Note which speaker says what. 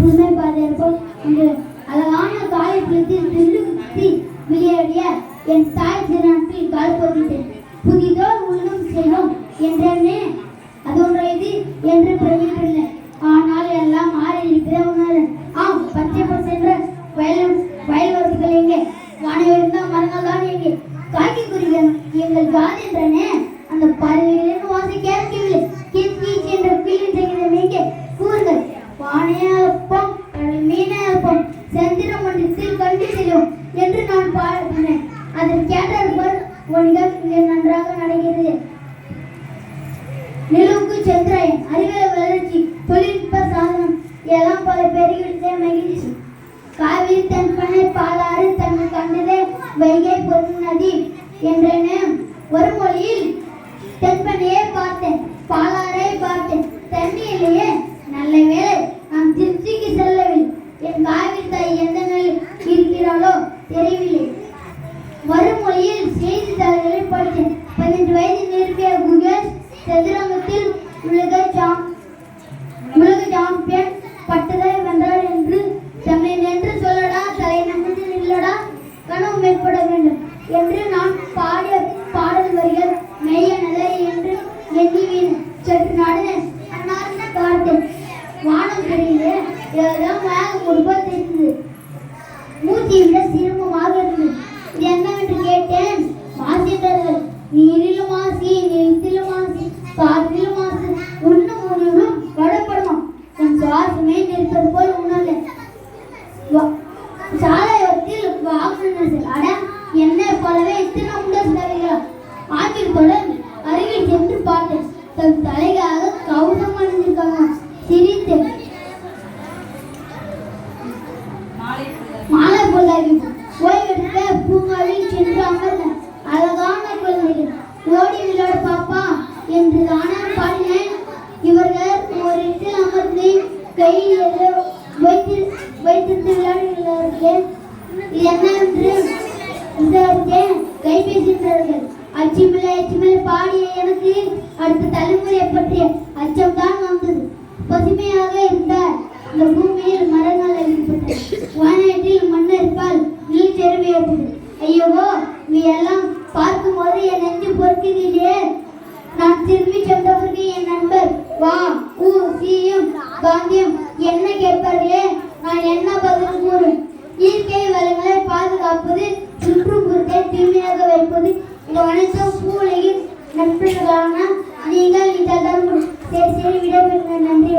Speaker 1: புதுமை பாதையர்கள் என்று அழகான காயத்தில் தில்லு விளையாடிய என் தாய் திருநாட்டில் கால் பதித்தேன். புதிதோர் உள்ளும் செல்லும் என்றே அது ஒன்றையது என்று பிரமிக்கின்றன. ஆனால் எல்லாம் மாறி பிறகு ஆம் பச்சை சென்ற வயல்வரப்புகள் எங்கே? வானவிருந்த மரங்கள் தான் எங்கே? காக்கி குருவிகள் எங்கள் காது என்றனே அந்த பறவைகளின் வாசை கேட்கவில்லை. கீச் என்ற கிளியின் சங்கீதம் எங்கே? கூறுங்கள். வானையப்பம் மீனப்பம் செந்திர மண்டலத்தில் கண்டு செல்லும் என்று நான் பாடினேன். அதை கேட்டார் இங்கே நன்றாக நடக்கிறது. நிலவுக்கு சந்திராயன் அறிவியல் வளர்ச்சி தொழில்நுட்ப சாதனம் எல்லாம் பல பெருகிவிட்டே மகிழ்ச்சி. காவிரி தென்பனை பாலாறு தன்னை கண்டதே வைகை பொருநதி என்றன. ஒரு மொழியில் தென்பனையே பார்த்தேன், பாலாறை பார்த்தேன், தண்ணியிலேயே நல்ல வேலை நாம் திருச்சிக்கு செல்லவில்லை. என் காவிரி தாய் எந்த நிலையில் இருக்கிறாளோ தெரியவில்லை. மறுமொழியில் செய்தித்தாள்களை படித்தேன். 15 வயது நிரம்பிய குகேஷ் சதுரங்கத்தில் உலக சாம்பியன் பட்டதை வென்றார் என்று தமிழன் என்று சொல்லடா, தலை நம்பத்தில் இல்லடா, கனவு மேற்பட வேண்டும் என்று நான் பாடிய பாடல் வரிகள் மெய்யனதை என்று எண்ணிவின் சற்று நடனேன். அன்னார்ந்த பார்த்தேன். வானம் தெரியல, ஏதோ மேகம் உருவம் தெரிந்தது. மூச்சியை விட சிரமமாக இருந்தது. இது என்னவென்று கேட்டேன். மாசிட்டார்கள். நீரிலும் மாசி, நிலத்திலும் மாசி, காற்றிலும் மாசு, உண்ணும் உணவும் வடப்படுமா. என் சுவாசமே நிற்பது போல் உணர்ந்தேன். சாலையோரத்தில் வாகனங்கள் அட என்னை போலவே இத்தனை உண்டல் தலைகளா ஆங்கிலத்துடன் அருகில் சென்று பார்த்தேன். தன் தலைகாக கௌதம் அணிந்திருக்காங்க. சிரித்தேன். மாலை பொல்லாகி ஓய்வெடுக்க பூங்காவில் சென்று அமர்ந்தேன். அழகான குழந்தைகள் ஓடி விளையாட பாப்பா என்று தானே பாடினேன். இவர்கள் ஒரு இடத்தில் அமர்ந்து கையில் வைத்திருந்து விளையாடுகிறார்கள். என்னவென்று விசாரித்தேன். கைபேசுகிறார்கள். அச்சுமில்லை பாடிய எனக்கு அடுத்த தலைமுறை பற்றிய அச்சம் தான் வந்தது. பசுமையாக இருந்தார் இந்த பூமியில் மரங்கள் அழிக்கப்பட்டது. வானத்தில் மண்ணரிப்பால் நீச்சரிவு ஏற்பட்டது. ஐயோவோ, இவையெல்லாம் பார்க்கும்போது என் நெஞ்சு பொறுக்கிறீர்களே. நான் திரும்பி சென்றவருக்கு என் நண்பர் வா ஊ சீயும் காந்தியம் என்ன கேட்பார்களே, நான் என்ன பதில் கூறும்? இயற்கை வளங்களை பாதுகாப்பது, சுற்றுப்புறத்தை தூய்மையாக வைப்பது, இந்த அனைத்தும் பூவுலகின் நட்புகளான நீங்கள் இதெல்லாம் சரி விடைபெறுங்கள். நன்றி.